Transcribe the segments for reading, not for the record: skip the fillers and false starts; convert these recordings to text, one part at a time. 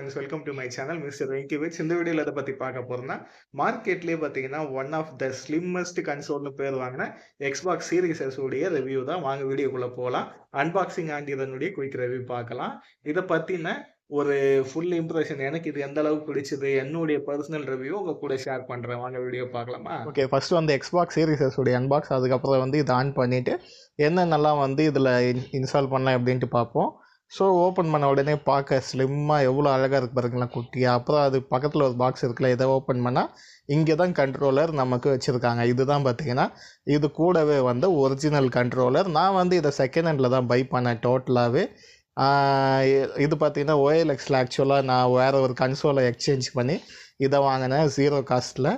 Friends welcome to my channel mister Venky Vits. இந்த வீடியோவில் எதை பற்றி பார்க்க போகிறோம்னா மார்க்கெட்லேயே பார்த்தீங்கன்னா ஒன் ஆஃப் த ஸ்லிம்மஸ்ட் கன்சோல்னு பேர் வாங்கின எக்ஸ்பாக்ஸ் சீரிஸ் எஸ் உடைய ரிவ்யூ தான். வாங்க வீடியோக்குள்ளே போகலாம். அன்பாக்சிங் அண்ட் இதனுடைய குயிக் ரிவ்யூ பார்க்கலாம். இதை பற்றின ஒரு ஃபுல் இம்ப்ரெஷன், எனக்கு இது எந்த அளவுக்கு பிடிச்சது, என்னுடைய பர்சனல் ரிவ்யூ உங்கள் கூட ஷேர் பண்ணுறேன். வாங்க வீடியோ பார்க்கலாமா? ஓகே, ஃபஸ்ட்டு வந்து எக்ஸ்பாக்ஸ் சீரிஸ் உடைய அன்பாக்ஸ், அதுக்கப்புறம் வந்து இதை ஆன் பண்ணிவிட்டு என்னென்னலாம் வந்து இதில் இன்ஸ்டால் பண்ணலாம் அப்படின்ட்டு பார்ப்போம். ஸோ ஓப்பன் பண்ண உடனே பார்க்க ஸ்லிம்மாக எவ்வளோ அழகாக இருக்குது பாருங்களா, குட்டியாக. அப்புறம் அது பக்கத்தில் ஒரு பாக்ஸ் இருக்குல்ல, இதை ஓப்பன் பண்ணால் இங்கே தான் கண்ட்ரோலர் நமக்கு வச்சுருக்காங்க. இதுதான் பார்த்தீங்கன்னா இது கூடவே வந்து ஒரிஜினல் கண்ட்ரோலர். நான் வந்து இதை செகண்ட் ஹேண்டில் தான் பை பண்ணேன் டோட்டலாகவே. இது பார்த்தீங்கன்னா OLXல ஆக்சுவலாக நான் வேறு ஒரு கன்சோலை எக்ஸ்சேஞ்ச் பண்ணி இதை வாங்கினேன் 0 காஸ்ட்டில்.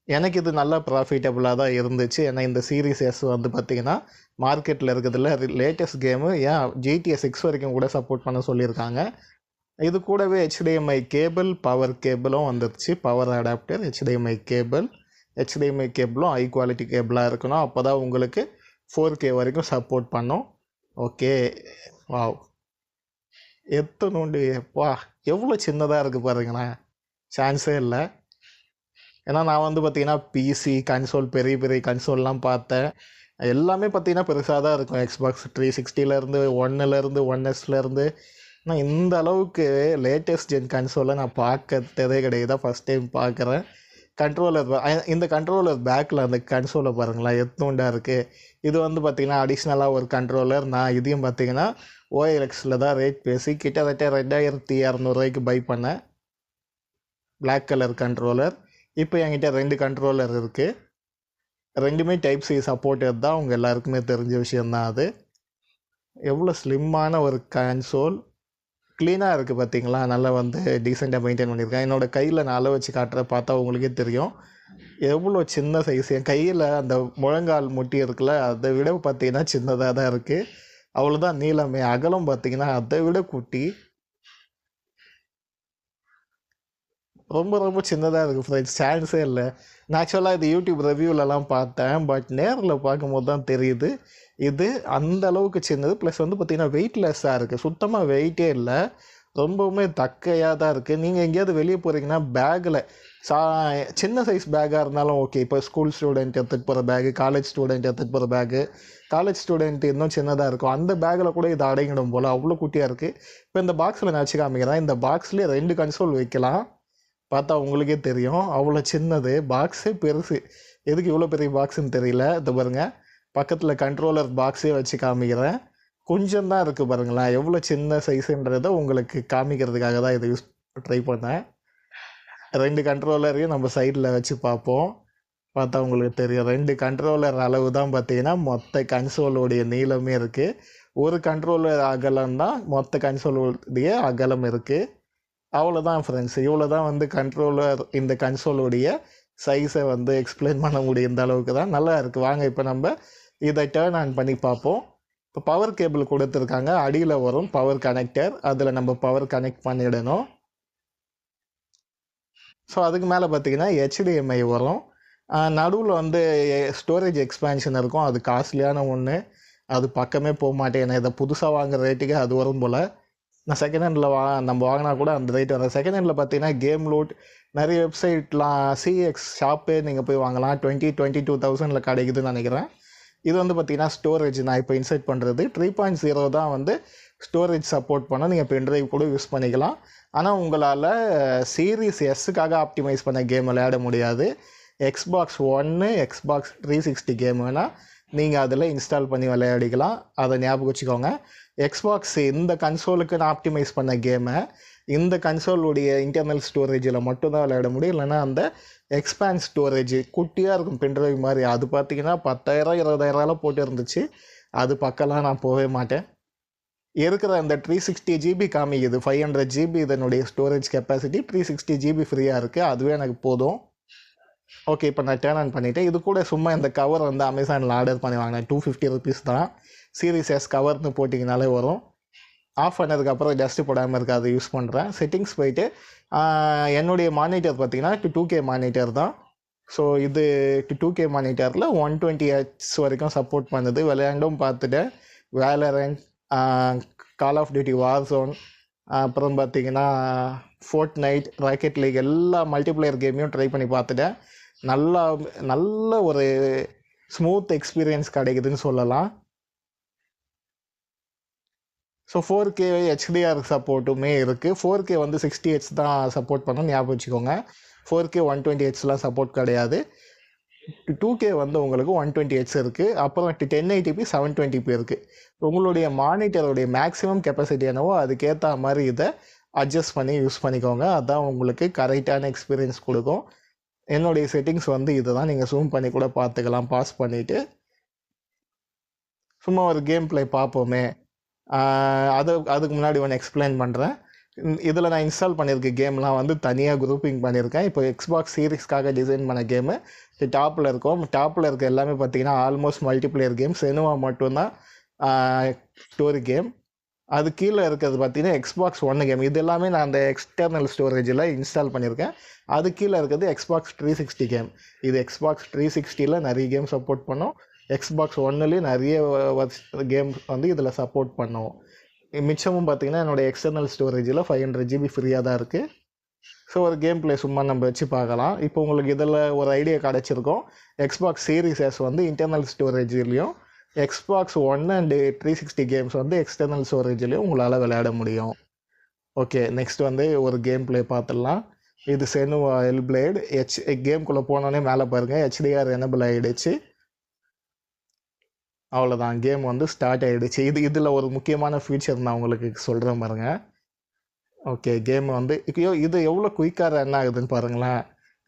எனக்கு இது நல்லா ப்ராஃபிட்டபுளாக தான் இருந்துச்சு. ஏன்னா இந்த சீரிஸ் எஸ் வந்து பார்த்திங்கன்னா மார்க்கெட்டில் இருக்கிறதுல லேட்டஸ்ட் கேமு, ஏன் GTA 6 வரைக்கும் கூட சப்போர்ட் பண்ண சொல்லியிருக்காங்க. இது கூடவே HDMI கேபிள், பவர் கேபிளும் வந்துருச்சு. பவர் அடாப்டர், HDMI கேபிளும் ஹை குவாலிட்டி கேபிளாக இருக்கணும். அப்போ தான் உங்களுக்கு 4K வரைக்கும் சப்போர்ட் பண்ணும். ஓகே, வாவ், எத்தனோண்டு எப்பா எவ்வளோ சின்னதாக இருக்குது பாருங்களேன், சான்ஸே இல்லை. ஏன்னா நான் வந்து பார்த்திங்கன்னா பிசி கன்சோல், பெரிய பெரிய கன்சோல்லாம் பார்த்தேன். எல்லாமே பார்த்திங்கன்னா பெருசாக தான் இருக்கும். எக்ஸ்பாக்ஸ் 360லேருந்து 1லேருந்து 1Sலேருந்து. நான் இந்த அளவுக்கு லேட்டஸ்ட் ஜென் கன்சோலை நான் பார்க்கறதே கிடையாது, ஃபஸ்ட் டைம் பார்க்குறேன். கண்ட்ரோலர், இந்த கண்ட்ரோலர் பேக்கில் அந்த கன்சோலை பாருங்களேன் எத்தோண்டாக இருக்குது. இது வந்து பார்த்திங்கன்னா அடிஷ்னலாக ஒரு கண்ட்ரோலர். நான் இதையும் பார்த்திங்கன்னா OLXல தான் ரேட் பேசி கிட்டத்தட்ட 2200 பை பண்ணேன். Black colour controller. இப்போ என்கிட்ட 2 கண்ட்ரோலர் இருக்குது. ரெண்டுமே டைப் சி சப்போர்ட்டட் தான், உங்கள் எல்லாருக்குமே தெரிஞ்ச விஷயந்தான். அது எவ்வளோ ஸ்லிம்மான ஒரு கன்சோல், க்ளீனாக இருக்குது பார்த்தீங்களா, நல்லா வந்து டீசெண்டாக மெயின்டைன் பண்ணியிருக்கேன். என்னோடய கையில் நான் அளவு வச்சு காட்டுற பார்த்தா உங்களுக்கே தெரியும் எவ்வளோ சின்ன சைஸ். என் கையில் அந்த முழங்கால் முட்டி இருக்குல்ல, அதை விட பார்த்திங்கன்னா சின்னதாக தான் இருக்குது. அவ்வளோதான் நீளமே. அகலம் பார்த்திங்கன்னா அதை விட குட்டி, ரொம்ப ரொம்ப சின்னதாக இருக்குது ஃப்ரெண்ட்ஸ், சான்ஸே இல்லை. நான் ஆக்சுவலாக இது யூடியூப் ரிவ்யூலலாம் பார்த்தேன், பட் நேரில் பார்க்கும்போது தான் தெரியுது இது அந்த அளவுக்கு சின்னது. ப்ளஸ் வந்து பார்த்திங்கன்னா வெயிட்லெஸ்ஸாக இருக்குது, சுத்தமாக வெயிட்டே இல்லை, ரொம்பவுமே தக்கையாக தான் இருக்குது. நீங்கள் எங்கேயாவது வெளியே போகிறீங்கன்னா பேக்கில் சின்ன சைஸ் பேக்காக இருந்தாலும் ஓகே. இப்போ ஸ்கூல் ஸ்டூடெண்ட் எடுத்துகிட்டு போகிற பேகு, காலேஜ் ஸ்டூடெண்ட் எடுத்துகிட்டு போகிற பேகு, காலேஜ் ஸ்டூடெண்ட் இன்னும் சின்னதாக இருக்கும், அந்த பேக்கில் கூட இது அடங்கிடும் போல், அவ்வளோ குட்டியாக இருக்குது. இப்போ இந்த பாக்ஸில் நான் வச்சு காமிக்கிறேன். இந்த பாக்ஸ்லேயே 2 கன்சோல் வைக்கலாம். பார்த்தா உங்களுக்கே தெரியும் அவ்வளோ சின்னது. பாக்ஸே பெருசு, எதுக்கு இவ்வளோ பெரிய பாக்ஸுன்னு தெரியல. இது பாருங்கள், பக்கத்தில் கண்ட்ரோலர் பாக்ஸே வச்சு காமிக்கிறேன். கொஞ்சம் தான் இருக்குது பாருங்களேன், எவ்வளோ சின்ன சைஸுன்றதை உங்களுக்கு காமிக்கிறதுக்காக தான் இதை ட்ரை பண்ணேன். 2 கண்ட்ரோலரையும் நம்ம சைடில் வச்சு பார்ப்போம். பார்த்தா உங்களுக்கு தெரியும் 2 கண்ட்ரோலர் அளவு தான் பார்த்திங்கன்னா மொத்த கன்சோலுடைய நீளமே இருக்குது. ஒரு கண்ட்ரோலர் அகலம் தான் மொத்த கன்சோலுடைய அகலம் இருக்குது. அவ்வளோதான் ஃப்ரெண்ட்ஸ், இவ்வளோ தான் வந்து கண்ட்ரோலர் இந்த கன்சோலுடைய சைஸை வந்து எக்ஸ்பிளைன் பண்ண முடியும். இந்த அளவுக்கு தான் நல்லா இருக்குது. வாங்க இப்போ நம்ம இதை டேர்ன் ஆன் பண்ணி பார்ப்போம். இப்போ பவர் கேபிள் கொடுத்துருக்காங்க, அடியில் வரும் பவர் கனெக்டர், அதில் நம்ம பவர் கனெக்ட் பண்ணிடணும். ஸோ அதுக்கு மேலே பார்த்திங்கன்னா HDMI வரும். நடுவில் வந்து ஸ்டோரேஜ் எக்ஸ்பேன்ஷன் இருக்கும், அது காஸ்ட்லியான ஒன்று, அது பக்கமே போக மாட்டேன். ஏன்னா இதை புதுசாக வாங்குற ரேட்டுக்கு அது வரும் போல். நான் செகண்ட் ஹேண்டில் நம்ம வாங்கினா கூட அந்த ரேட் வரும். செகண்ட் ஹேண்டில் பார்த்தீங்கன்னா கேம் லோட் நிறைய வெப்சைட்லாம் CX ஷாப்பே நீங்கள் போய் வாங்கலாம், 22,000 கிடைக்குதுன்னு நினைக்கிறேன். இது வந்து பார்த்திங்கன்னா ஸ்டோரேஜ் நான் இப்போ இன்சர்ட் பண்ணுறது 3.0 தான் வந்து ஸ்டோரேஜ் சப்போர்ட் பண்ண. நீங்கள் பென்ட்ரைவ் கூட யூஸ் பண்ணிக்கலாம். ஆனால் உங்களால் சீரிஸ் எஸ்ஸுக்காக ஆப்டிமைஸ் பண்ண கேம் விளையாட முடியாது. எக்ஸ்பாக்ஸ் 1, எக்ஸ்பாக்ஸ் 360 கேம் வேணால் நீங்கள் அதில் இன்ஸ்டால் பண்ணி விளையாடிக்கலாம். அதை ஞாபகம் வச்சுக்கோங்க. எக்ஸ்பாக்ஸ் இந்த கன்சோலுக்கு நான் ஆப்டிமைஸ் பண்ண கேமை இந்த கன்சோலுடைய இன்டர்னல் ஸ்டோரேஜில் மட்டும்தான் விளையாட முடியும். இல்லைனா அந்த எக்ஸ்பேண்ட் ஸ்டோரேஜ் குட்டியாக இருக்கும் பென்ட்ரைவ் மாதிரி, அது பார்த்திங்கன்னா 10,000 20,000 போட்டு இருந்துச்சு. அது பக்கம்லாம் நான் போகவே மாட்டேன். இருக்கிற அந்த 360 GB காமிக்குது, 500 GB இதனுடைய ஸ்டோரேஜ் கெப்பாசிட்டி, 360 GB ஃப்ரீயாக இருக்குது, அதுவே எனக்கு போதும். ஓகே, இப்போ நான் டேர்ன் ஆன் பண்ணிவிட்டேன். இது கூட சும்மா இந்த கவர் வந்து அமேசானில் ஆர்டர் பண்ணி வாங்கினேன், 250 rupees தான். சீரிஸ் எஸ் கவர்னு போட்டிங்கனாலே வரும். ஆஃப் பண்ணதுக்கப்புறம் டஸ்ட்டு போடாமல் இருக்குது, அதை யூஸ் பண்ணுறேன். செட்டிங்ஸ் போயிட்டு என்னுடைய மானிட்டர் பார்த்திங்கன்னா 2K மானிட்டர் தான். ஸோ இது 2K மானிட்டரில் 120 Hz வரைக்கும் சப்போர்ட் பண்ணுது. விளையாண்டும் பார்த்துட்டேன். வேலரண்ட், கால் ஆஃப் டியூட்டி வார்ஸோன், அப்புறம் பார்த்தீங்கன்னா ஃபோர்ட் நைட், ராக்கெட் லீக் எல்லா மல்டிப்ளேயர் கேமையும் ட்ரை பண்ணி பார்த்துட்டேன். நல்லா நல்ல ஒரு ஸ்மூத் எக்ஸ்பீரியன்ஸ் கிடைக்குதுன்னு சொல்லலாம். ஸோ 4K HDR சப்போர்ட்டுமே இருக்குது. 4K வந்து 60Hz தான் சப்போர்ட் பண்ணணும், ஞாபகம் வச்சுக்கோங்க. 4K 120Hzலாம் சப்போர்ட் கிடையாது. 2K வந்து உங்களுக்கு 120Hz இருக்குது. அப்புறம் 1080p 720p இருக்குது. உங்களுடைய மானிட்டருடைய மேக்ஸிமம் கெப்பாசிட்டி என்னவோ அதுக்கேற்ற மாதிரி இதை அட்ஜஸ்ட் பண்ணி யூஸ் பண்ணிக்கோங்க. அதுதான் உங்களுக்கு கரெக்டான எக்ஸ்பீரியன்ஸ் கொடுக்கும். என்னுடைய செட்டிங்ஸ் வந்து இதை தான், நீங்கள் ஜூம் பண்ணி கூட பார்த்துக்கலாம். பாஸ் பண்ணிவிட்டு சும்மா ஒரு கேம் ப்ளே பார்ப்போமே. அதுக்கு முன்னாடி ஒன்று எக்ஸ்பிளைன் பண்ணுறேன். இதில் நான் இன்ஸ்டால் பண்ணியிருக்க கேம்லாம் வந்து தனியாக குரூப்பிங் பண்ணியிருக்கேன். இப்போ எக்ஸ்பாக்ஸ் சீரிஸ்க்காக டிசைன் பண்ண கேமு டாப்பில் இருக்கும். டாப்பில் இருக்க எல்லாமே பார்த்தீங்கன்னா ஆல்மோஸ்ட் மல்டிப்ளேயர் கேம். செனுவா மட்டும்தான் ஸ்டோரி கேம். அது கீழே இருக்கிறது பார்த்தீங்கன்னா எக்ஸ்பாக்ஸ் ஒன் கேம். இது எல்லாமே நான் அந்த எக்ஸ்டர்னல் ஸ்டோரேஜில் இன்ஸ்டால் பண்ணியிருக்கேன். அது கீழே இருக்கிறது எக்ஸ்பாக்ஸ் 360 கேம். இது எக்ஸ்பாக்ஸ் 360ல் நிறைய கேம் சப்போர்ட் பண்ணும். எக்ஸ்பாக்ஸ் ஒன்னுலேயும் நிறைய கேம் வந்து இதில் சப்போர்ட் பண்ணும். மிச்சமும் பார்த்தீங்கன்னா என்னோடய எக்ஸ்டர்னல் ஸ்டோரேஜில் 500 GB ஃப்ரீயாக தான் இருக்குது. ஸோ ஒரு கேம் ப்ளே சும்மா நம்ம வச்சு பார்க்கலாம். இப்போ உங்களுக்கு இதில் ஒரு ஐடியா கிடச்சிருக்கோம். எக்ஸ்பாக்ஸ் சீரிஸ் எஸ் வந்து இன்டர்னல் ஸ்டோரேஜ்லேயும், எக்ஸ்பாக்ஸ் ஒன் அண்ட் 360 கேம்ஸ் வந்து எக்ஸ்டர்னல் ஸ்டோரேஜ்லேயும் உங்களால் விளையாட முடியும். ஓகே, நெக்ஸ்ட் வந்து ஒரு கேம் ப்ளே பார்த்துடலாம். இது செனுவா ஹெல்பிளேட். கேம்குள்ளே போனோடனே மேலே பாருங்கள் HDR எனபிள் ஆகிடுச்சு. அவ்வளோதான், கேம் வந்து ஸ்டார்ட் ஆகிடுச்சு. இதில் ஒரு முக்கியமான ஃபீச்சர் நான் உங்களுக்கு சொல்கிறேன் பாருங்க. ஓகே, கேம் வந்து இது எவ்வளோ குயிக்காக ரன் ஆகுதுன்னு பாருங்களேன்.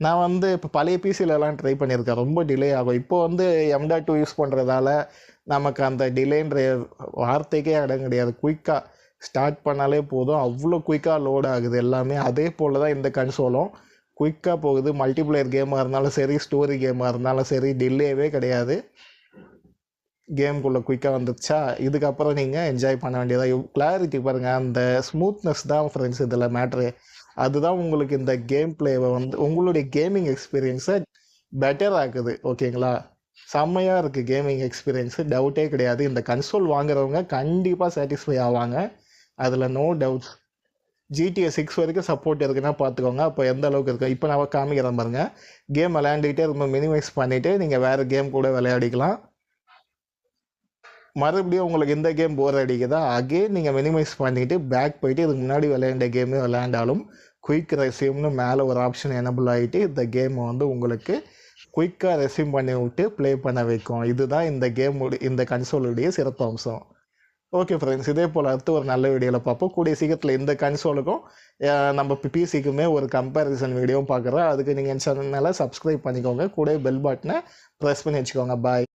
நான் வந்து இப்போ பழைய பிசிலெலாம் ட்ரை பண்ணியிருக்கேன், ரொம்ப டிலே ஆகும். இப்போ வந்து M.2 யூஸ் பண்ணுறதால நமக்கு அந்த டிலேன்ற வார்த்தைக்கே இடம் கிடையாது. குயிக்காக ஸ்டார்ட் பண்ணாலே போதும், அவ்வளோ குயிக்காக லோட் ஆகுது எல்லாமே. அதே போல் தான் இந்த கன்சோலும் குயிக்காக போகுது. மல்டிப்ளேயர் கேமாக இருந்தாலும் சரி, ஸ்டோரி கேமாக இருந்தாலும் சரி, டிலேவே கிடையாது. கேம்குள்ளே குயிக்காக வந்துடுச்சா, இதுக்கப்புறம் நீங்கள் என்ஜாய் பண்ண வேண்டியதாக. கிளாரிட்டி பாருங்கள், அந்த ஸ்மூத்னஸ் தான் ஃப்ரெண்ட்ஸ் இதில் மேட்ரு. அதுதான் உங்களுக்கு இந்த கேம் பிளேவை வந்து உங்களுடைய கேமிங் எக்ஸ்பீரியன்ஸை பெட்டர் ஆக்குது. ஓகேங்களா, செம்மையாக இருக்குது கேமிங் எக்ஸ்பீரியன்ஸு, டவுட்டே கிடையாது. இந்த கன்சோல் வாங்குறவங்க கண்டிப்பாக சாட்டிஸ்ஃபை ஆவாங்க, அதில் நோ டவுட்ஸ். GTA 6 வரைக்கும் சப்போர்ட் இருக்குன்னா பார்த்துக்கோங்க. அப்போ எந்த அளவுக்கு இருக்குது இப்போ நான் காமிக்கிறேன் பாருங்கள். கேம் விளையாண்டுக்கிட்டே ரொம்ப மினிமைஸ் பண்ணிவிட்டு நீங்கள் வேறு கேம் கூட விளையாடிக்கலாம். மறுபடியும் உங்களுக்கு இந்த கேம் போர் அடிக்குதா, அகெயின் நீங்கள் மினிமைஸ் பண்ணிவிட்டு பேக் போயிட்டு இதுக்கு முன்னாடி விளையாண்ட கேமே விளையாண்டாலும் குயிக் ரெஸ்யூம்னு மேலே ஒரு ஆப்ஷன் எனபிள் ஆகிட்டு இந்த கேமை வந்து உங்களுக்கு குயிக்காக ரெஸ்யூம் பண்ணி விட்டு ப்ளே பண்ண வைக்கும். இதுதான் இந்த கன்சோலுடைய சிறப்பு அம்சம். ஓகே ஃப்ரெண்ட்ஸ், இதே போல் அடுத்து ஒரு நல்ல வீடியோவில் பார்ப்போம். கூடிய சீக்கிரத்தில் இந்த கன்சோலுக்கும் நம்ம பிசிக்குமே ஒரு கம்பேரிசன் வீடியோவும் பார்க்குறோம். அதுக்கு நீங்கள் சேனலை சப்ஸ்கிரைப் பண்ணிக்கோங்க, கூட பெல் பட்டனை ப்ரெஸ் பண்ணி வச்சுக்கோங்க. பாய்.